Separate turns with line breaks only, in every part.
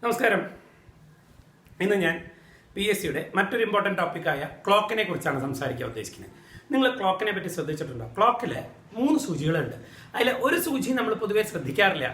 നമസ്കാരം. ഇന്ന് ഞാൻ PSCയുടെ മറ്റൊരു ഇമ്പോർട്ടൻറ്റ് ടോപ്പിക്കായ ക്ലോക്കിനെ കുറിച്ചാണ് സംസാരിക്കാൻ ഉദ്ദേശിക്കുന്നത്. നിങ്ങൾ ക്ലോക്കിനെ പറ്റി ശ്രദ്ധിച്ചിട്ടുണ്ടോ? ക്ലോക്കിൽ 3 സൂചികളുണ്ട്. അതിൽ ഒരു സൂചി നമ്മൾ പൊതുവെ ശ്രദ്ധിക്കാറില്ല,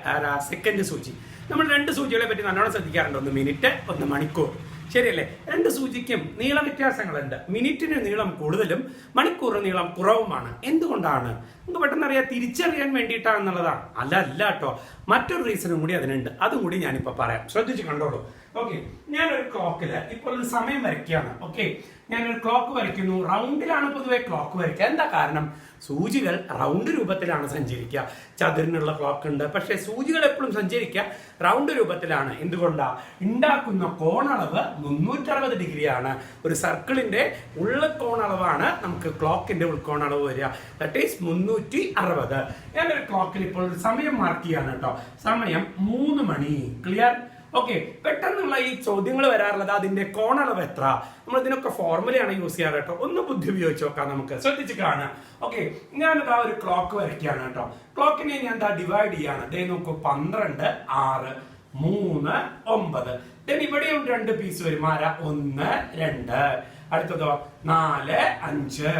സെക്കൻഡ് സൂചി. നമ്മൾ 2 സൂചികളെ പറ്റി നല്ലോണം ശ്രദ്ധിക്കാറുണ്ട്, ഒന്ന് മിനിറ്റ്, ഒന്ന് മണിക്കൂർ. ശരിയല്ലേ? 2 സൂചിക്കും നീള വ്യത്യാസങ്ങളുണ്ട്. മിനിറ്റിന് നീളം കൂടുതലും മണിക്കൂറിന് നീളം കുറവുമാണ്. എന്തുകൊണ്ടാണ്? നമുക്ക് പെട്ടെന്ന് അറിയാം, തിരിച്ചറിയാൻ വേണ്ടിയിട്ടാണെന്നുള്ളതാണ്. അല്ല കേട്ടോ, മറ്റൊരു റീസണും കൂടി അതിനുണ്ട്. അതും കൂടി ഞാനിപ്പോൾ പറയാം, ശ്രദ്ധിച്ച് കണ്ടോളൂ. ഓക്കെ, ഞാനൊരു ക്ലോക്കിൽ ഇപ്പോൾ ഒരു സമയം വരയ്ക്കുകയാണ്. ഓക്കെ, ഞാനൊരു ക്ലോക്ക് വരയ്ക്കുന്നു. റൗണ്ടിലാണ് പൊതുവെ ക്ലോക്ക് വരയ്ക്കുക. എന്താ കാരണം? സൂചികൾ റൗണ്ട് രൂപത്തിലാണ് സഞ്ചരിക്കുക. ചതുരനുള്ള ക്ലോക്ക് ഉണ്ട്, പക്ഷേ സൂചികൾ എപ്പോഴും സഞ്ചരിക്കുക റൗണ്ട് രൂപത്തിലാണ്. എന്തുകൊണ്ടാ? ഉണ്ടാക്കുന്ന കോണളവ് 360 ഡിഗ്രിയാണ്. ഒരു സർക്കിളിന്റെ ഉൾക്കോണളവാണ് നമുക്ക് ക്ലോക്കിന്റെ ഉൾക്കോണളവ് വരിക. That is 360. ഞാനൊരു ക്ലോക്കിൽ ഇപ്പോൾ ഒരു സമയം മാർക്ക് ചെയ്യാണ് കേട്ടോ. സമയം 3 മണി. ക്ലിയർ? ഓക്കെ, പെട്ടെന്നുള്ള ഈ ചോദ്യങ്ങൾ വരാറുള്ളത് അതിന്റെ കോണളവ് എത്ര. നമ്മൾ ഇതിനൊക്കെ ഫോർമുലയാണ് യൂസ് ചെയ്യാറ് കേട്ടോ. ഒന്ന് ബുദ്ധി ഉപയോഗിച്ച് നോക്കാം, നമുക്ക് ശ്രദ്ധിച്ച് കാണാം. ഓക്കെ, ഞാനിതാ ഒരു ക്ലോക്ക് വരയ്ക്കുകയാണ് കേട്ടോ. ക്ലോക്കിനെ ഞാൻ എന്താ ഡിവൈഡ് ചെയ്യാണ്. ദേ നോക്കൂ, 12, 6, 3, 9. ഇവിടെയും 2 പീസ് വരും. 1, 2. അടുത്തതോ 4, 5,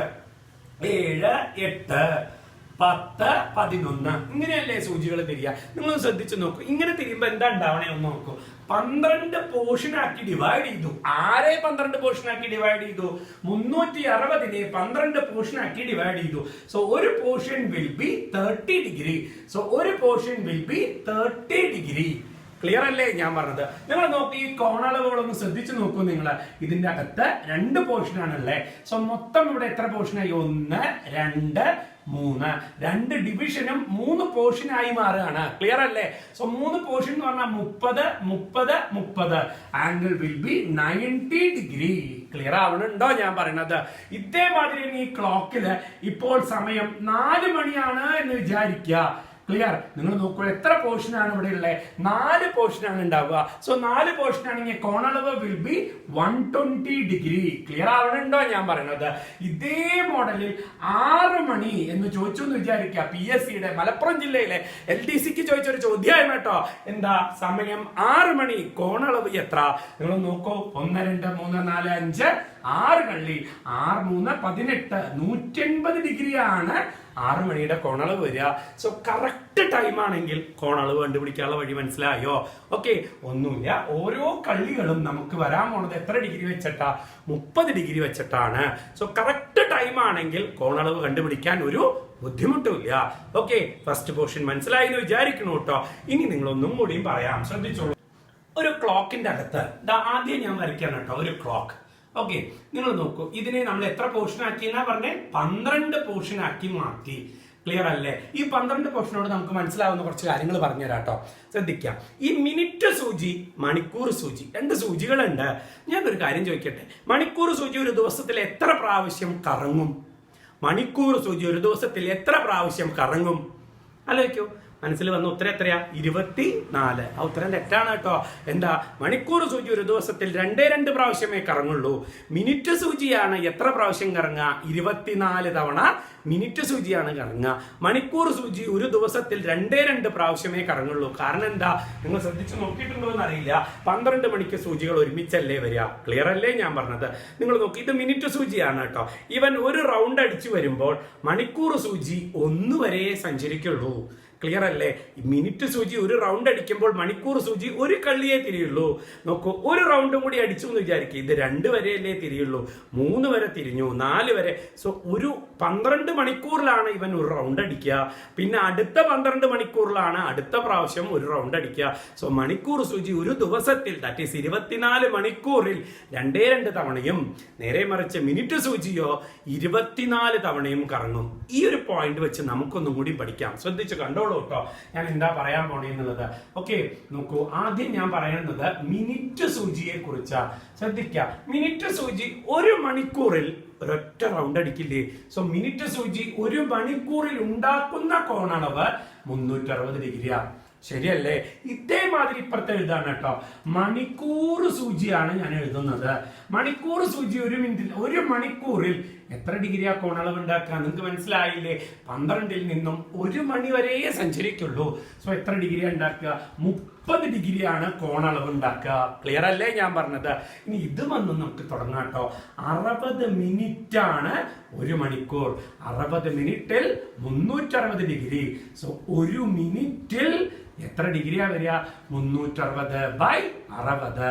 7, 8, 10, 11. ഇങ്ങനെയല്ലേ സൂചികൾ തിരിയ? നിങ്ങൾ ശ്രദ്ധിച്ചു നോക്കൂ. ഇങ്ങനെ തിരിയുമ്പോ എന്താ ഉണ്ടാവണേ ഒന്ന് നോക്കൂ. 12 പോർഷൻ ആക്കി ഡിവൈഡ് ചെയ്തു. 12 പോർഷൻ ആക്കി ഡിവൈഡ് ചെയ്തു? 360നെ 12 പോർഷൻ ആക്കി ഡിവൈഡ് ചെയ്തു. സോ ഒരു portion will be 30 degree. So ഒരു portion will be 30 degree. Clear അല്ലേ ഞാൻ പറഞ്ഞത്? നിങ്ങൾ നോക്കി, ഈ കോണളവുകളൊന്ന് ശ്രദ്ധിച്ചു നോക്കൂ. നിങ്ങൾ ഇതിന്റെ അകത്ത് 2 പോർഷൻ ആണല്ലേ. സോ മൊത്തം ഇവിടെ എത്ര പോർഷനായി? 1, 2, 3. 2 ഡിവിഷനും 3 പോർഷനായി മാറുകയാണ്. ക്ലിയർ അല്ലേ? സോ 3 പോർഷൻ എന്ന് പറഞ്ഞാൽ 30, 30, 30. Angle will be 90 degree. Clear ആവണുണ്ടോ ഞാൻ പറയുന്നത്? ഇതേമാതിരി ഈ ക്ലോക്കില് ഇപ്പോൾ സമയം 4 മണിയാണ് എന്ന് വിചാരിക്കുക. ക്ലിയർ? നിങ്ങൾ നോക്കൂ, എത്ര പോർഷൻ ആണ് ഇവിടെ ഉള്ളത്? 4 പോർഷൻ ആണ് ഉണ്ടാവുക. സോ 4 പോർഷൻ ആണെങ്കിൽ കോണളവ് വിൽ ബി 120 ഡിഗ്രി. ക്ലിയർ ആവണുണ്ടോ ഞാൻ പറയുന്നത്? ഇതേ മോഡലിൽ 6 മണി എന്ന് ചോദിച്ചു എന്ന് വിചാരിക്കുക. PSCയുടെ മലപ്പുറം ജില്ലയിലെ LDCക്ക് ചോദിച്ചൊരു ചോദ്യമാണ് കേട്ടോ. എന്താ? സമയം 6 മണി, കോണളവ് എത്ര? നിങ്ങൾ നോക്കൂ, 1, 2, 3, 4, 5, 6 കള്ളി 6, 3, 18. 180 ഡിഗ്രിയാണ് 6 മണിയുടെ കോണളവ് വരിക. സോ കറക്റ്റ് ടൈം ആണെങ്കിൽ കോണളവ് കണ്ടുപിടിക്കാനുള്ള വഴി മനസ്സിലായോ? ഓക്കെ, ഒന്നുമില്ല, ഓരോ കള്ളികളും നമുക്ക് വരാൻ പോണത് എത്ര ഡിഗ്രി വെച്ചിട്ടാ? 30 ഡിഗ്രി വെച്ചിട്ടാണ്. സോ കറക്റ്റ് ടൈം ആണെങ്കിൽ കോണളവ് കണ്ടുപിടിക്കാൻ ഒരു ബുദ്ധിമുട്ടില്ല. ഓക്കെ, ഫസ്റ്റ് പോർഷൻ മനസ്സിലായി എന്ന് വിചാരിക്കണു കേട്ടോ. ഇനി നിങ്ങളൊന്നും കൂടിയും പറയാം, ശ്രദ്ധിച്ചോളൂ. ഒരു ക്ലോക്കിന്റെ അകത്ത് ആദ്യം ഞാൻ വരയ്ക്കാണ് കേട്ടോ ഒരു ക്ലോക്ക്. ഓക്കെ, നിങ്ങൾ നോക്കൂ, ഇതിനെ നമ്മൾ എത്ര പോർഷൻ ആക്കി എന്നാ പറഞ്ഞേ? 12 പോർഷൻ ആക്കി മാറ്റി. ക്ലിയർ അല്ലേ? ഈ 12 പോർഷനോട് നമുക്ക് മനസ്സിലാവുന്ന കുറച്ച് കാര്യങ്ങൾ പറഞ്ഞുതരാം കേട്ടോ. ശ്രദ്ധിക്കാം. ഈ മിനിറ്റ് സൂചി, മണിക്കൂർ സൂചി, 2 സൂചികളുണ്ട്. ഞാനൊരു കാര്യം ചോദിക്കട്ടെ, മണിക്കൂർ സൂചി ഒരു ദിവസത്തിൽ എത്ര പ്രാവശ്യം കറങ്ങും? മണിക്കൂർ സൂചി ഒരു ദിവസത്തിൽ എത്ര പ്രാവശ്യം കറങ്ങും? ആലോചിക്കൂ. മനസ്സിൽ വന്ന ഉത്തരം എത്രയാ? 24. ആ ഉത്തരം തെറ്റാണ് കേട്ടോ. എന്താ? മണിക്കൂർ സൂചി ഒരു ദിവസത്തിൽ 2 പ്രാവശ്യമേ കറങ്ങുള്ളൂ. മിനിറ്റ് സൂചിയാണ് എത്ര പ്രാവശ്യം കറങ്ങുക? 24 തവണ മിനിറ്റ് സൂചിയാണ് കറങ്ങുക. മണിക്കൂർ സൂചി ഒരു ദിവസത്തിൽ 2 പ്രാവശ്യമേ കറങ്ങുള്ളൂ. കാരണം എന്താ? നിങ്ങൾ ശ്രദ്ധിച്ചു നോക്കിയിട്ടുണ്ടോ എന്ന് അറിയില്ല, 12 മണിക്ക് സൂചികൾ ഒരുമിച്ചല്ലേ വരിക. ക്ലിയർ അല്ലേ ഞാൻ പറഞ്ഞത്? നിങ്ങൾ നോക്കി, ഇത് മിനിറ്റ് സൂചിയാണ് കേട്ടോ. ഇവൻ ഒരു റൗണ്ട് അടിച്ചു വരുമ്പോൾ മണിക്കൂർ സൂചി 1 വരെ സഞ്ചരിക്കുള്ളൂ. ക്ലിയർ അല്ലേ? മിനിറ്റ് സൂചി ഒരു റൗണ്ട് അടിക്കുമ്പോൾ മണിക്കൂർ സൂചി ഒരു കള്ളിയേ തിരിയുള്ളൂ. നോക്കൂ, ഒരു റൗണ്ടും കൂടി അടിച്ചു എന്ന് വിചാരിക്കുക. ഇത് 2 വരെയല്ലേ തിരിയുള്ളൂ. 3 വരെ തിരിഞ്ഞു, 4 വരെ. സോ ഒരു 12 മണിക്കൂറിലാണ് ഇവൻ ഒരു റൗണ്ട് അടിക്കുക. പിന്നെ അടുത്ത 12 മണിക്കൂറിലാണ് അടുത്ത പ്രാവശ്യം ഒരു റൗണ്ട് അടിക്കുക. സോ മണിക്കൂർ സൂചി ഒരു ദിവസത്തിൽ, ദാറ്റ് ഈസ് 24 മണിക്കൂറിൽ 2 തവണയും, നേരെ മറിച്ച് മിനിറ്റ് സൂചിയോ 24 തവണയും കറങ്ങും. ഈ ഒരു പോയിന്റ് വെച്ച് നമുക്കൊന്നും കൂടി പഠിക്കാം. ശ്രദ്ധിച്ചു കണ്ടോളൂ കേട്ടോ ഞാൻ എന്താ പറയാൻ പോണേന്നുള്ളത്. ഓക്കെ, നോക്കൂ, ആദ്യം ഞാൻ പറയുന്നത് മിനിറ്റ് സൂചിയെ കുറിച്ചാ. ശ്രദ്ധിക്കുക, മിനിറ്റ് സൂചി ഒരു മണിക്കൂറിൽ ഒരൊറ്റ റൗണ്ട് അടിക്കില്ലേ. സോ മിനിറ്റ് സൂചി ഒരു മണിക്കൂറിൽ ഉണ്ടാക്കുന്ന കോണളവ് 360 ഡിഗ്രിയാ. ശരിയല്ലേ? ഇതേമാതിരി ഇപ്പുറത്തെ എഴുതാണ് കേട്ടോ. മണിക്കൂർ സൂചിയാണ് ഞാൻ എഴുതുന്നത്. മണിക്കൂർ സൂചി ഒരു മണിക്കൂറിൽ എത്ര ഡിഗ്രിയാ കോണളവ് ഉണ്ടാക്കുക നിങ്ങൾക്ക് മനസ്സിലായില്ലേ? 12-ൽ നിന്നും 1 മണി വരെ സഞ്ചരിക്കുള്ളൂ. സോ എത്ര ഡിഗ്രിയാ ഉണ്ടാക്കുക? 30 ഡിഗ്രിയാണ് കോണളവ് ഉണ്ടാക്കുക. ക്ലിയർ അല്ലേ ഞാൻ പറഞ്ഞത്? ഇനി ഇത് വന്ന് നമുക്ക് തുടങ്ങാം കേട്ടോ. 60 മിനിറ്റ് ആണ് 1 മണിക്കൂർ. 60 മിനിറ്റിൽ 360 ഡിഗ്രി. സോ 1 മിനിറ്റിൽ എത്ര ഡിഗ്രിയാ വരിക? 360/60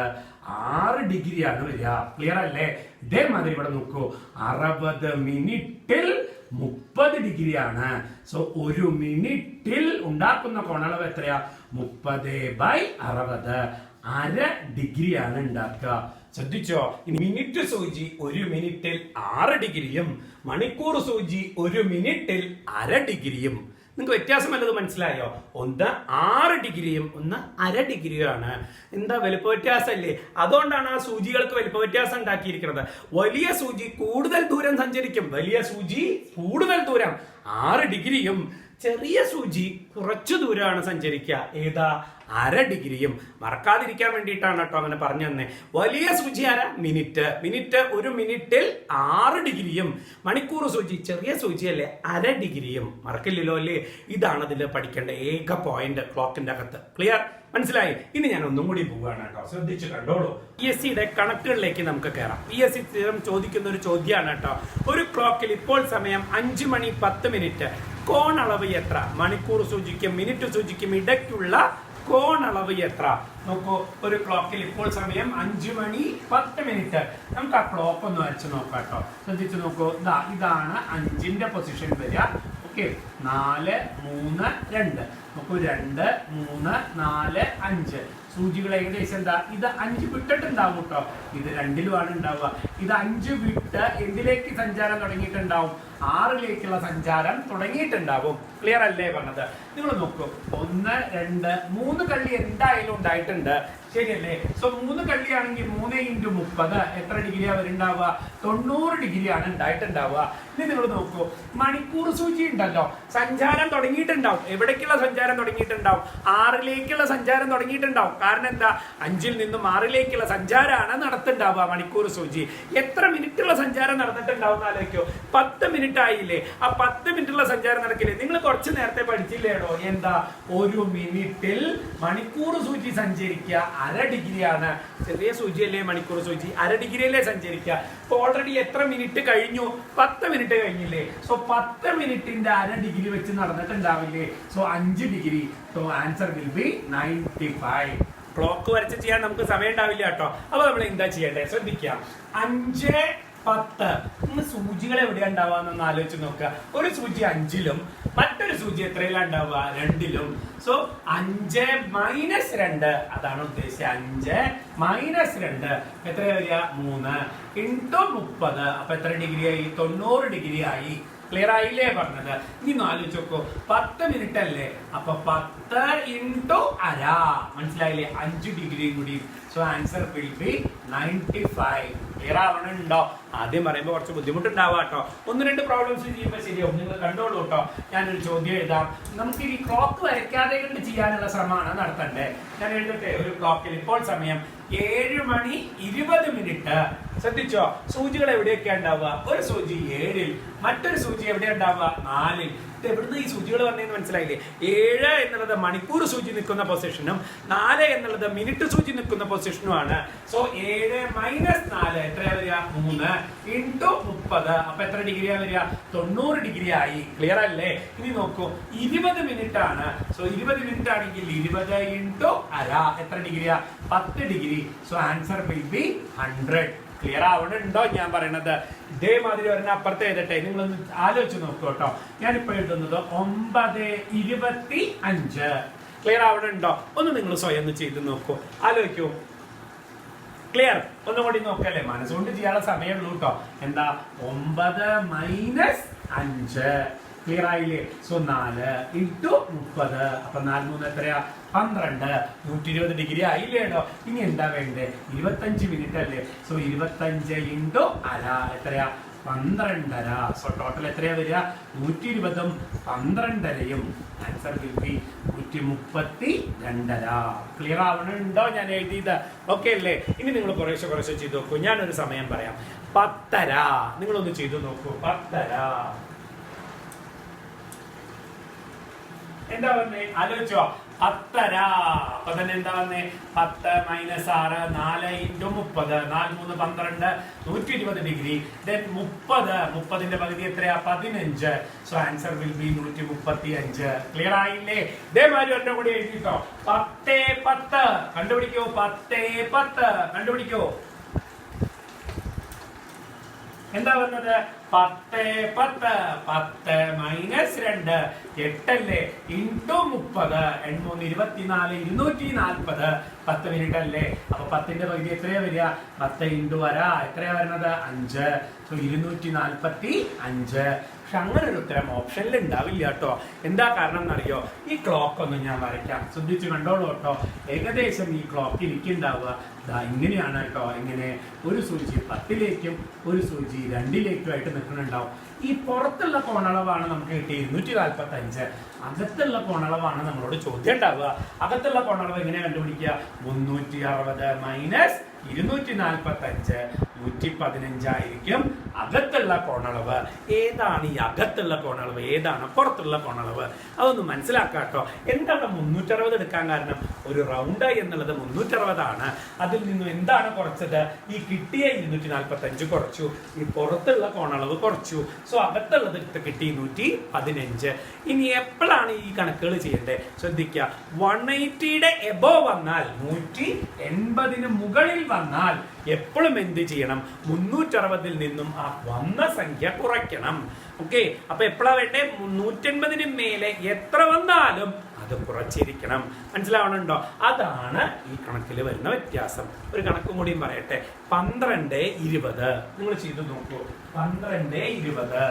6 ഡിഗ്രിയാണ് വരിക. ക്ലിയർ അല്ലേ? ഇതേമാതിരി ഇവിടെ നോക്കൂ, 60 മിനിറ്റിൽ 30 ഡിഗ്രിയാണ്. സോ 1 മിനിറ്റിൽ ഉണ്ടാക്കുന്ന കോണളവ് എത്രയാ? 30/60 അര ഡിഗ്രിയാണ് ഉണ്ടാക്കുക. ശ്രദ്ധിച്ചോ? മിനിറ്റ് സൂചി 1 മിനിറ്റിൽ 6 ഡിഗ്രിയും മണിക്കൂർ സൂചി 1 മിനിറ്റിൽ അര ഡിഗ്രിയും. നിങ്ങൾക്ക് വ്യത്യാസം വല്ലത് മനസ്സിലായോ? ഒന്ന് 6 ഡിഗ്രിയും ഒന്ന് അര ഡിഗ്രിയുമാണ്. എന്താ വലുപ്പ വ്യത്യാസമല്ലേ? അതുകൊണ്ടാണ് ആ സൂചികൾക്ക് വലുപ്പ വ്യത്യാസം ഉണ്ടാക്കിയിരിക്കുന്നത്. വലിയ സൂചി കൂടുതൽ ദൂരം സഞ്ചരിക്കും. വലിയ സൂചി കൂടുതൽ ദൂരം 6 ഡിഗ്രിയും ചെറിയ സൂചി കുറച്ചു ദൂരമാണ് സഞ്ചരിക്കുക. ഏതാ? അര ഡിഗ്രിയും. മറക്കാതിരിക്കാൻ വേണ്ടിയിട്ടാണ് കേട്ടോ അങ്ങനെ പറഞ്ഞു തന്നെ. വലിയ സൂചി ആരാ? മിനിറ്റ്. 1 മിനിറ്റിൽ 6 ഡിഗ്രിയും മണിക്കൂർ സൂചി ചെറിയ സൂചിയല്ലേ അര ഡിഗ്രിയും. മറക്കില്ലല്ലോ അല്ലേ? ഇതാണ് ഇതിൽ പഠിക്കേണ്ട ഏക പോയിന്റ് ക്ലോക്കിന്റെ അകത്ത്. ക്ലിയർ? മനസ്സിലായി? ഇനി ഞാൻ ഒന്നും കൂടി പോവുകയാണ് കേട്ടോ. ശ്രദ്ധിച്ചു കണ്ടോളൂ. PSC കണക്കുകളിലേക്ക് നമുക്ക് കയറാം. PSC സ്ഥിരം ചോദിക്കുന്ന ഒരു ചോദ്യമാണ് കേട്ടോ. ഒരു ക്ലോക്കിൽ ഇപ്പോൾ സമയം 5:10 കോണളവ് എത്ര? മണിക്കൂർ സൂചിക്കും മിനിറ്റ് സൂചിക്കും ഇടയ്ക്കുള്ള കോണളവ് എത്ര? നോക്കൂ, ഒരു ക്ലോക്കിൽ ഇപ്പോൾ സമയം 5:10. നമുക്ക് ആ ക്ലോക്ക് ഒന്ന് വരച്ച് നോക്കാം കേട്ടോ. ശ്രദ്ധിച്ചു നോക്കൂ. ഇതാണ് 5ന്റെ പൊസിഷൻ വരിക. ഓക്കെ, 4 3 2. നോക്കൂ, 2 3 4 5 സൂചികൾ ഏകദേശം എന്താ? ഇത് 5 വിട്ടിട്ടുണ്ടാവും കേട്ടോ. ഇത് 2-ലുമാണ് ഉണ്ടാവുക. ഇത് 5 വിട്ട് എന്തിലേക്ക് സഞ്ചാരം തുടങ്ങിയിട്ടുണ്ടാവും? 6-ലേക്കുള്ള സഞ്ചാരം തുടങ്ങിയിട്ടുണ്ടാവും. ക്ലിയർ അല്ലേ പറഞ്ഞത്? നിങ്ങൾ നോക്കൂ, 1 2 3 കള്ളി എന്തായാലും ഉണ്ടായിട്ടുണ്ട്. ശരിയല്ലേ? സോ 3 കള്ളിയാണെങ്കിൽ 3 × 30 എത്ര ഡിഗ്രിയാ വരുന്നുണ്ടാവുക? 90 ഡിഗ്രിയാണ് ഉണ്ടായിട്ടുണ്ടാവുക. ഇനി നിങ്ങൾ നോക്കൂ, മണിക്കൂർ സൂചി ഉണ്ടല്ലോ, സഞ്ചാരം തുടങ്ങിയിട്ടുണ്ടാവും. എവിടേക്കുള്ള സഞ്ചാരം തുടങ്ങിയിട്ടുണ്ടാവും? 6-ലേക്കുള്ള സഞ്ചാരം തുടങ്ങിയിട്ടുണ്ടാവും. കാരണം എന്താ? 5-ൽ നിന്നും 6-ലേക്കുള്ള സഞ്ചാരമാണ് നടത്തുണ്ടാവുക മണിക്കൂർ സൂചി. എത്ര മിനിറ്റുള്ള സഞ്ചാരം നടന്നിട്ടുണ്ടാവും ആലോചിക്കോ? 10 മിനിറ്റ് ആയില്ലേ? ആ 10 മിനിറ്റുള്ള സഞ്ചാരം നടക്കില്ലേ? നിങ്ങൾ കുറച്ച് നേരത്തെ പഠിച്ചില്ലേടോ? എന്താ? 1 മിനിറ്റിൽ മണിക്കൂർ സൂചി സഞ്ചരിക്കുക അര ഡിഗ്രിയാണ്. ചെറിയ സൂചിയല്ലേ മണിക്കൂർ സൂചി? അര ഡിഗ്രിയല്ലേ സഞ്ചരിക്കുക. ഇപ്പൊ ഓൾറെഡി എത്ര മിനിറ്റ് കഴിഞ്ഞു? 10 മിനിറ്റ് കഴിഞ്ഞില്ലേ? സോ 10 മിനിറ്റിന്റെ അര ഡിഗ്രി വെച്ച് നടന്നിട്ടുണ്ടാവില്ലേ? So 5 degree. So answer will be 95. Clock വരച്ച് ചെയ്യാൻ നമുക്ക് സമയം ഉണ്ടാവില്ല കേട്ടോ. അപ്പൊ നമ്മൾ എന്താ ചെയ്യണ്ടേ? ശ്രദ്ധിക്കാം. 5:10. നിങ്ങൾ സൂചികൾ എവിടെയാ ഉണ്ടാവുക ആലോചിച്ച് നോക്കുക. ഒരു സൂചി 5-ലും മറ്റൊരു സൂചി എത്രയിലാണ് ഉണ്ടാവുക? 2-ലും. സോ 5 - 2 അതാണ് ഉദ്ദേശിച്ചത്. 5 - 2 എത്ര വരിക? 3 × 30. അപ്പൊ എത്ര ഡിഗ്രി ആയി? 90 ഡിഗ്രി ആയി. ക്ലിയർ ആയില്ലേ പറഞ്ഞത്? ഇനി ആലോചിച്ച് നോക്കൂ, 10 മിനിറ്റ് അല്ലേ? അപ്പൊ 10 × അര. മനസ്സിലായില്ലേ? 5 ഡിഗ്രിയും കൂടി. So answer will be 95. Clear ആവണുണ്ടോ? ആദ്യം പറയുമ്പോൾ കുറച്ച് ബുദ്ധിമുട്ടുണ്ടാവാം കേട്ടോ. 1-2 പ്രോബ്ലംസ് ചെയ്യുമ്പോൾ ശരിയാവും. നിങ്ങൾ കണ്ടോളൂ കേട്ടോ. ഞാനൊരു ചോദ്യം എഴുതാം. നമുക്ക് ഈ ക്ലോക്ക് വരയ്ക്കാതെ കണ്ട് ചെയ്യാനുള്ള ശ്രമമാണ് നടത്തണ്ടേ. ഞാൻ എഴുതട്ടെ. ഒരു ക്ലോക്കിൽ ഇപ്പോൾ സമയം 7:20. ശ്രദ്ധിച്ചോ? സൂചികൾ എവിടെയൊക്കെയാ ഉണ്ടാവുക? ഒരു സൂചി 7-ൽ, മറ്റൊരു സൂചി എവിടെയാ ഉണ്ടാവുക? 4-ൽ. ഇത് എവിടുന്ന് ഈ സൂചികൾ വന്നതെന്ന് മനസ്സിലായില്ലേ? 7 എന്നുള്ളത് മണിക്കൂർ സൂചി നിൽക്കുന്ന പൊസിഷനും 4 എന്നുള്ളത് മിനിറ്റ് സൂചി നിൽക്കുന്ന പൊസിഷനുമാണ്. സോ 7 - 4 എത്രയാ വരിക? 3 × 30. അപ്പൊ എത്ര ഡിഗ്രിയാ വരിക? 90 ഡിഗ്രി ആയി. ക്ലിയർ അല്ലേ? ഇനി നോക്കൂ, 20 മിനിറ്റ് ആണ്. സോ 20 മിനിറ്റ് ആണെങ്കിൽ 20 × അര എത്ര ഡിഗ്രിയാ? 10 degree. So answer will be 100. Clear ആവണുണ്ടോ ഞാൻ പറയണത്? ഇതേമാതിരി ഒരെണ്ണം അപ്പുറത്ത് എഴുതട്ടെ. നിങ്ങളൊന്ന് ആലോചിച്ച് നോക്കൂ കേട്ടോ. ഞാനിപ്പോ എഴുതുന്നത് 9:25. ക്ലിയർ ആവണുണ്ടോ? ഒന്ന് നിങ്ങൾ സ്വയം ഒന്ന് ചെയ്ത് നോക്കൂ. ആലോചിക്കൂ. ക്ലിയർ? ഒന്നും കൂടി നോക്കല്ലേ? മനസ്സുകൊണ്ട് ചെയ്യാനുള്ള സമയമുള്ളൂ കേട്ടോ. എന്താ? 9 - 5. ക്ലിയർ ആയില്ലേ? സോ 4 × 30. അപ്പൊ 4 3 എത്രയാ? 12. 120 ഡിഗ്രി ആയില്ലേടോ? ഇനി എന്താ വേണ്ടേ? 25 മിനിറ്റ് അല്ലേ? സോ 25 × അര എത്രയാ? 12.5. സോ ടോട്ടൽ എത്രയാ വരിക? 120ഉം 12.5യും. Answer will be 132.5. ക്ലിയർ ആവണുണ്ടോ ഞാൻ എഴുതിയത്? ഓക്കെ അല്ലേ? ഇനി നിങ്ങൾ കുറേശ്ശെ ചെയ്ത് നോക്കൂ. ഞാനൊരു സമയം പറയാം. 10.5. നിങ്ങളൊന്ന് ചെയ്തു നോക്കൂ. 10.5 എന്താ പറഞ്ഞേ? ആലോചിച്ചോ? 10.5. അപ്പൊ തന്നെ എന്താ പറഞ്ഞേ? 10 - 6 4 × 30 4 3 12 120 ഡിഗ്രി. ദെൻ 30ന്റെ പകുതി എത്രയാ? 15. So answer will B 135. Clear ആയില്ലേ? ഇതേമാതിരി ഒരെണ്ണം കൂടി എഴുതിട്ടോ. 10 കണ്ടുപിടിക്കോ? 10 കണ്ടുപിടിക്കോ? എന്താ പറഞ്ഞത്? 10 10 10 - 2 8 അല്ലേ? ഇൻടു 30 8 3 24 240 10 മിനിറ്റ് അല്ലേ? അപ്പൊ 10ന്റെ പകുതി എത്രയാ വരിക? 10 ഇൻടു വര എത്രയാ വരുന്നത്? 5. സോ 245. പക്ഷെ അങ്ങനെ ഒരു ഉത്തരം ഓപ്ഷനിൽ ഉണ്ടാവില്ല കേട്ടോ. എന്താ കാരണം എന്നറിയോ? ഈ ക്ലോക്ക് ഒന്ന് ഞാൻ വരയ്ക്കാം, ശ്രദ്ധിച്ച് കണ്ടോളൂ കേട്ടോ. ഏകദേശം ഈ ക്ലോക്ക് എനിക്കുണ്ടാവുക ഇങ്ങനെയാണ് കേട്ടോ. ഇങ്ങനെ ഒരു സൂചി 10ലേക്കും ഒരു സൂചി 2ലേക്കും ആയിട്ട് നിൽക്കുന്നുണ്ടാവും. ഈ പുറത്തുള്ള കോണളവാണ് നമുക്ക് കിട്ടിയ 245. അകത്തുള്ള കോണളവാണ് നമ്മളോട് ചോദ്യം ഉണ്ടാവുക. അകത്തുള്ള കോണളവ് എങ്ങനെ കണ്ടുപിടിക്കുക? 360 - 245 115 ആയിരിക്കും അകത്തുള്ള കോണളവ്. ഏതാണ് ഈ അകത്തുള്ള കോണളവ്, ഏതാണ് പുറത്തുള്ള കോണളവ്? അതൊന്ന് മനസ്സിലാക്കാട്ടോ. എന്താണ് 360 എടുക്കാൻ കാരണം? ഒരു റൗണ്ട് എന്നുള്ളത് 360 ആണ്. അതിൽ നിന്നും എന്താണ് കുറച്ചത്? ഈ കിട്ടിയ 245 കുറച്ചു, ഈ പുറത്തുള്ള കോണളവ് കുറച്ചു. സോ അകത്തുള്ളത് കിട്ടി 115. ഇനി എപ്പോഴാണ് ഈ കണക്കുകൾ ചെയ്യേണ്ടത്? ശ്രദ്ധിക്കുക. 180യുടെ എബോവ് വന്നാൽ, 180ന് മുകളിൽ വന്നാൽ എപ്പോഴും എന്ത് ചെയ്യണം? 360ൽ നിന്നും ആ വന്ന സംഖ്യ കുറയ്ക്കണം. ഓക്കെ, അപ്പൊ എപ്പോഴാ വേണ്ടേ? 180ന് മേലെ എത്ര വന്നാലും അത് കുറച്ചിരിക്കണം. മനസ്സിലാവണുണ്ടോ? അതാണ് ഈ കണക്കിൽ വരുന്ന വ്യത്യാസം. ഒരു കണക്കും കൂടിയും പറയട്ടെ. 12 20 നിങ്ങൾ ചെയ്തു നോക്കൂ. 12 20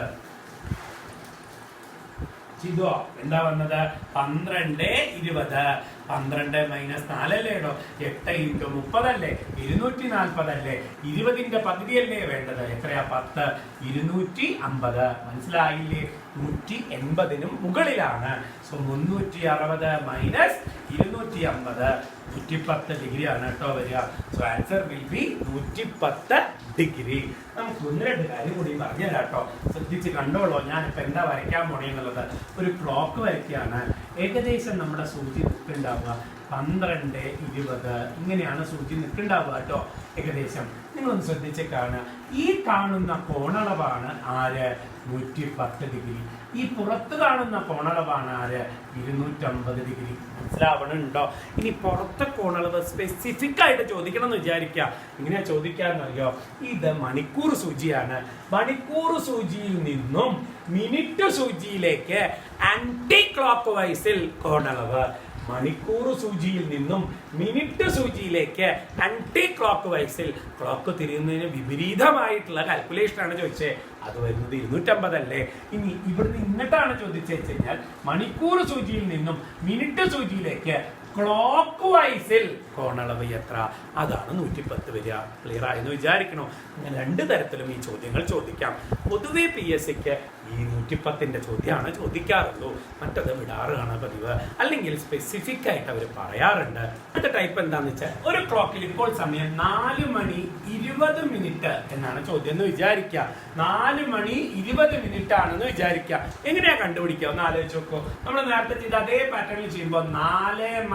ചെയ്തോ? എന്താ വന്നത്? 12 20. 12 - 4 അല്ലേ കേട്ടോ? 8 × 30 അല്ലേ? 240 അല്ലേ? 20ന്റെ പകുതിയല്ലേ വേണ്ടത്? എത്രയാ? 10 250. മനസ്സിലായില്ലേ? 180നും മുകളിലാണ്. സോ 360 - 250 110 ഡിഗ്രി ആണ് കേട്ടോ വരിക. So answer will B 110 degree. നമുക്ക് 1-2 കാര്യം കൂടി പറഞ്ഞു തരാം കേട്ടോ. ശ്രദ്ധിച്ച് കണ്ടോളൂ. ഞാനിപ്പോ എന്താ വരയ്ക്കാൻ പോണേന്നുള്ളത്. ഒരു ക്ലോക്ക് വരയ്ക്കുകയാണ്. ഏകദേശം നമ്മുടെ സൂചി നിൽക്കുന്നുണ്ടാവുക 12 20. ഇങ്ങനെയാണ് സൂചി നിൽക്കുന്നുണ്ടാവുക കേട്ടോ. ഏകദേശം നിങ്ങളൊന്ന് ശ്രദ്ധിച്ച് കാണുക. ഈ കാണുന്ന കോണളവാണ് ആര്? 110 ഡിഗ്രി. ഈ പുറത്ത് കാണുന്ന കോണളവാണ് ആര്? 250 ഡിഗ്രി. മനസ്സിലാവണുണ്ടോ? ഇനി പുറത്തെ കോണളവ് സ്പെസിഫിക് ആയിട്ട് ചോദിക്കണം എന്ന് വിചാരിക്കുക. ഇങ്ങനെയാ ചോദിക്കാന്നറിയോ? ഇത് മണിക്കൂർ സൂചിയാണ്. മണിക്കൂർ സൂചിയിൽ നിന്നും മിനിറ്റ് സൂചിയിലേക്ക് ആന്റി ക്ലോക്ക് വൈസിൽ കോണളവ്. മണിക്കൂർ സൂചിയിൽ നിന്നും മിനിറ്റ് സൂചിയിലേക്ക് ആന്റി ക്ലോക്ക് വൈസിൽ, ക്ലോക്ക് തിരിയുന്നതിന് വിപരീതമായിട്ടുള്ള കാൽക്കുലേഷൻ ആണ് ചോദിച്ചത്. അത് വരുന്നത് 250 അല്ലേ? ഇനി ഇവിടുന്ന് ഇങ്ങോട്ടാണ് ചോദിച്ചു കഴിഞ്ഞാൽ മണിക്കൂർ സൂചിയിൽ നിന്നും മിനിറ്റ് സൂചിയിലേക്ക് ക്ലോക്ക് വൈസിൽ കോണളവ് എത്ര? അതാണ് 110 വരിക. ക്ലിയർ ആയെന്ന് വിചാരിക്കണോ? അങ്ങനെ 2 തരത്തിലും ഈ ചോദ്യങ്ങൾ ചോദിക്കാം. പൊതുവെ PSCക്ക് ഈ 110ന്റെ ചോദ്യമാണ് ചോദിക്കാറുള്ളൂ. മറ്റത് വിടാറാണ് പതിവ്. അല്ലെങ്കിൽ സ്പെസിഫിക് ആയിട്ട് അവർ പറയാറുണ്ട്. അടുത്ത ടൈപ്പ് എന്താണെന്ന് വെച്ചാൽ, ഒരു ക്ലോക്കിൽ ഇപ്പോൾ സമയം 4 മണി 20 മിനിറ്റ് എന്നാണ് ചോദ്യം എന്ന് വിചാരിക്കുക. 4 മണി 20 മിനിറ്റ് ആണെന്ന് വിചാരിക്കുക. എങ്ങനെയാ കണ്ടുപിടിക്കുക? ഒന്ന് ആലോചിച്ച് നോക്കൂ. നമ്മൾ നേരത്തെ ചെയ്ത അതേ പാറ്റേണിൽ ചെയ്യുമ്പോൾ 4 -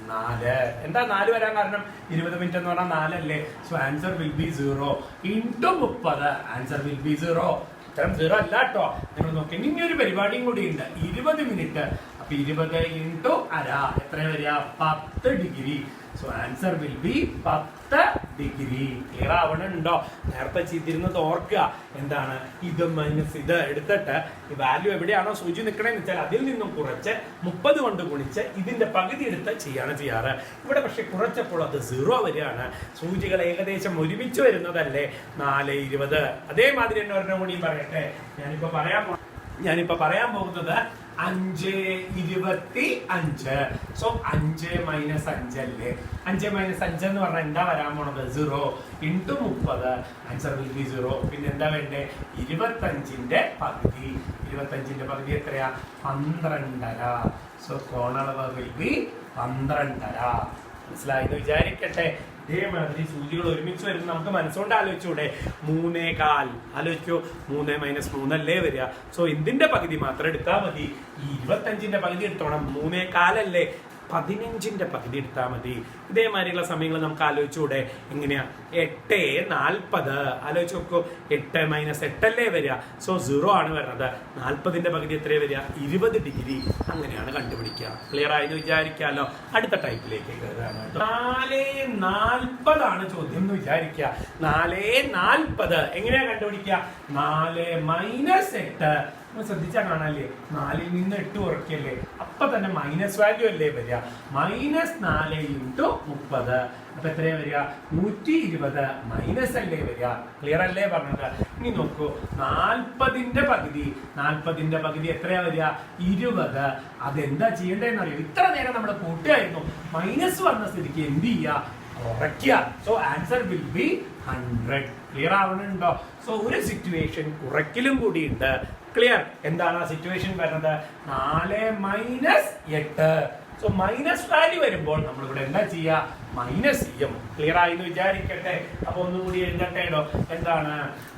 4. എന്താ 4 വരാൻ കാരണം? 20 മിനിറ്റ് എന്ന് പറഞ്ഞാൽ 4 അല്ലേ? So answer will B 0 into 30. Answer will B 0. ഉത്തരം 0 അല്ല കേട്ടോ. നിങ്ങൾ നോക്കി. ഇനി ഒരു പരിപാടിയും കൂടി ഉണ്ട്. 20 മിനിറ്റ്. അപ്പൊ 20 ഇൻടു അര എത്ര വരിക? 10 degree. So answer will be 10 degree. Clear ആവണുണ്ടോ? നേരത്തെ ചെയ്തിരുന്നത് ഓർക്കുക. എന്താണ്? ഇത് മൈനസ് ഇത് എടുത്തിട്ട് ഈ വാല്യൂ എവിടെയാണോ സൂചി നിൽക്കണമെന്ന് വെച്ചാൽ അതിൽ നിന്നും കുറച്ച് 30 കൊണ്ട് ഗുണിച്ച് ഇതിന്റെ പകുതി എടുത്ത് ചെയ്യാണ് ചെയ്യാറ്. ഇവിടെ പക്ഷെ കുറച്ചപ്പോൾ അത് 0 വരികയാണ്. സൂചികൾ ഏകദേശം ഒരുമിച്ച് വരുന്നതല്ലേ? 4 20. അതേമാതിരി തന്നെ ഒരെണ്ണം കൂടി പറയട്ടെ. ഞാനിപ്പോ പറയാൻ പോകുന്നത് 5 സോ 5 മൈനസ് 5 അല്ലേ? 5 മൈനസ് 5 എന്ന് പറഞ്ഞാൽ എന്താ വരാൻ പോണത്? 0 ഇൻറ്റു 30. Answer will B 0. പിന്നെ എന്താ വേണ്ടേ? 25ന്റെ പകുതി. 25ന്റെ പകുതി എത്രയാ? 12.5. സോ കോണളവ് വിൽ ബി 12.5. മനസ്സിലായെന്ന് വിചാരിക്കട്ടെ. ഇതേമാതിരി സൂചികൾ ഒരുമിച്ച് വരുന്ന നമുക്ക് മനസ്സുകൊണ്ട് ആലോചിച്ചൂടെ? 3.25 ആലോചിക്കൂ. 3 മൈനസ് 3 അല്ലേ വരിക? സോ ഇതിന്റെ പകുതി മാത്രം എടുത്താൽ മതി. ഈ 25ന്റെ പകുതി എടുത്തോണം. 3.25 അല്ലേ? 15ന്റെ പകുതി എടുത്താൽ മതി. ഇതേമാതിരിയുള്ള സമയങ്ങൾ നമുക്ക് ആലോചിച്ചൂടെ? എങ്ങനെയാ? 8:40 ആലോചിച്ച് നോക്കൂ. 8 മൈനസ് 8 അല്ലേ വരിക? സോ 0 ആണ് വരുന്നത്. 40ന്റെ പകുതി എത്രയാണ് വരിക? 20 ഡിഗ്രി. അങ്ങനെയാണ് കണ്ടുപിടിക്കുക. ക്ലിയർ ആയെന്ന് വിചാരിക്കാമല്ലോ. അടുത്ത ടൈപ്പിലേക്ക് കയറാണ്. 4:40 ആണ് ചോദ്യം എന്ന് വിചാരിക്കുക. 4:40 എങ്ങനെയാ കണ്ടുപിടിക്കുക? 4 മൈനസ് 8 ശ്രദ്ധിച്ചാൽ കാണാല്ലേ? 4ൽ നിന്ന് 8 കുറയ്ക്കല്ലേ? അപ്പൊ തന്നെ മൈനസ് വാല്യൂ അല്ലേ വരിക? -4 ഇൻറ്റു 30. അപ്പൊ എത്രയാ വരിക? 120 മൈനസ് അല്ലേ വരിക? ക്ലിയർ അല്ലേ പറഞ്ഞത്? ഇനി നോക്കൂ. 40ന്റെ പകുതി എത്രയാ വരിക? 20. അതെന്താ ചെയ്യേണ്ടതെന്ന് അറിയോ? ഇത്ര നേരം നമ്മൾ കൂട്ടുകയായിരുന്നു. മൈനസ് വന്ന സ്ഥിതിക്ക് എന്ത് ചെയ്യുക? കുറയ്ക്കുക. So answer will be 100. Clear ആവണുണ്ടോ? സോ ഒരു സിറ്റുവേഷൻ കുറയ്ക്കലും കൂടി ഉണ്ട്. ക്ലിയർ? എന്താണ് ആ സിറ്റുവേഷൻ വരുന്നത്? 4 മൈനസ് 8. സോ മൈനസ് വാല്യൂ വരുമ്പോൾ നമ്മൾ ഇവിടെ എന്താ ചെയ്യുക? മൈനസ് ചെയ്യും. ക്ലിയർ ആയി എന്ന് വിചാരിക്കട്ടെ. അപ്പൊ ഒന്നുകൂടി എഴുതട്ടേടോ. എന്താണ്?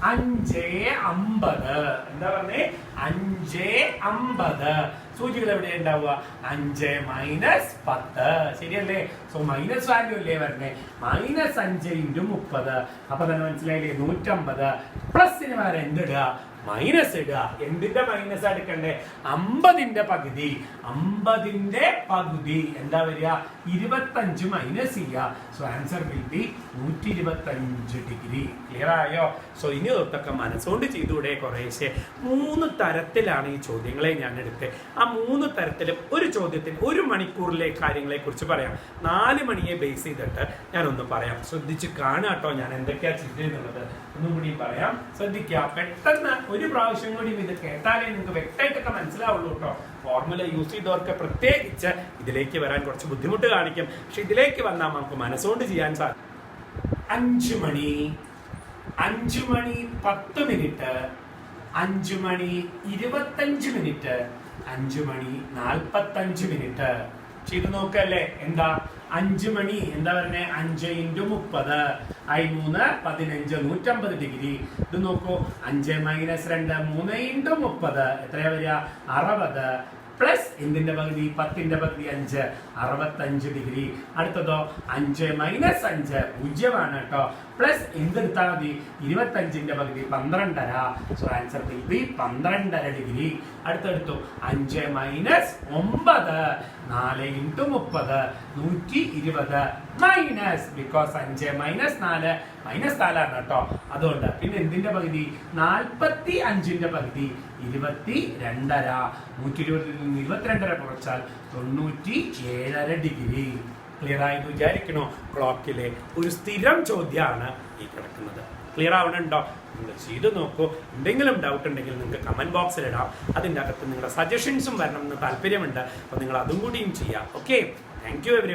5:50. എന്താ പറഞ്ഞേ? 5:50. സൂചികൾ എവിടെ ഉണ്ടാവുക? 5 മൈനസ് 10. ശരിയല്ലേ? സോ മൈനസ് വാല്യൂ അല്ലേ വരണേ? -5 ഇൻറ്റു 30. അപ്പൊ തന്നെ മനസ്സിലായില്ലേ? 150. പ്ലസിന് വേറെ എന്തിടുക? മൈനസ് ഇടുക. എന്തിന്റെ മൈനസ് എടുക്കണ്ടേ? 50ന്റെ പകുതി. 50ന്റെ പകുതി എന്താ വരിക? 25 മൈനസ് ചെയ്യുക. So answer will B 125 degree. Clear ആയോ? സോ ഇനി തൊട്ടൊക്കെ മനസ്സുകൊണ്ട് ചെയ്തുകൂടെ? കുറേശ്ശെ 3 തരത്തിലാണ് ഈ ചോദ്യങ്ങളെ ഞാൻ എടുത്തത്. ആ 3 തരത്തിലും ഒരു ചോദ്യത്തിന് 1 മണിക്കൂറിലെ കാര്യങ്ങളെ കുറിച്ച് പറയാം. 4 മണിയെ ബേസ് ചെയ്തിട്ട് ഞാനൊന്ന് പറയാം. ശ്രദ്ധിച്ച് കാണുക കേട്ടോ. ഞാൻ എന്തൊക്കെയാ ചെയ്തിരുന്നത് ഒന്നും കൂടി പറയാം. ശ്രദ്ധിക്കുക. പെട്ടെന്ന് ഒരു പ്രാവശ്യം കൂടി ഇത് കേട്ടാലേ നിങ്ങൾക്ക് വ്യക്തമായിട്ടൊക്കെ മനസ്സിലാവുള്ളൂ കേട്ടോ. ഫോർമുല യൂസ് ചെയ്തവർക്ക് പ്രത്യേകിച്ച് ഇതിലേക്ക് വരാൻ കുറച്ച് ബുദ്ധിമുട്ട് കാണിക്കും. പക്ഷെ ഇതിലേക്ക് വന്നാൽ നമുക്ക് മനസ്സുകൊണ്ട് ചെയ്യാൻ സാധിക്കും. 5 മണി 10 മിനിറ്റ്, 5 മണി 25 മിനിറ്റ്, 5 മണി 45 മിനിറ്റ്. ചെയ്ത് നോക്കല്ലേ? എന്താ 5 മണി എന്താ പറഞ്ഞേ? 5 ഇൻറ്റു 30 3 15 150 ഡിഗ്രി. ഇത് നോക്കൂ. 5 മൈനസ് 2 3 ഇൻറ്റു 30 എത്രയാ വരിക? 60 പ്ലസ് എന്തിന്റെ പകുതി? 10ന്റെ പകുതി 5 65 ഡിഗ്രി. അടുത്തതോ 5 മൈനസ് 5 0 കേട്ടോ. പ്ലസ് എന്തെടുത്താൽ മതി? 25ന്റെ പകുതി 12.5. So answer will be 12.5 degree. അടുത്തെടുത്തു. 5 minus 9 4 into 30 120 minus because 5 minus 4 -4 ആണ് കേട്ടോ. അതുകൊണ്ട് പിന്നെ എന്തിന്റെ പകുതി? 45ന്റെ പകുതി 22.5. 120 നിന്ന് 22.5 കുറച്ചാൽ 97.5 ഡിഗ്രി. ക്ലിയർ ആയി വിചാരിക്കണോ? ക്ലോക്കിലെ ഒരു സ്ഥിരം ചോദ്യമാണ് ഈ കിടക്കുന്നത്. ക്ലിയർ ആവണുണ്ടോ? നിങ്ങൾ ചെയ്ത് നോക്കൂ. എന്തെങ്കിലും ഡൗട്ട് ഉണ്ടെങ്കിൽ നിങ്ങൾക്ക് കമന്റ് ബോക്സിൽ ഇടാം. അതിൻ്റെ അകത്ത് നിങ്ങളുടെ സജഷൻസും വരണം എന്ന് താല്പര്യമുണ്ട്. അപ്പോൾ നിങ്ങൾ അതും കൂടിയും ചെയ്യാം. Okay, thank you every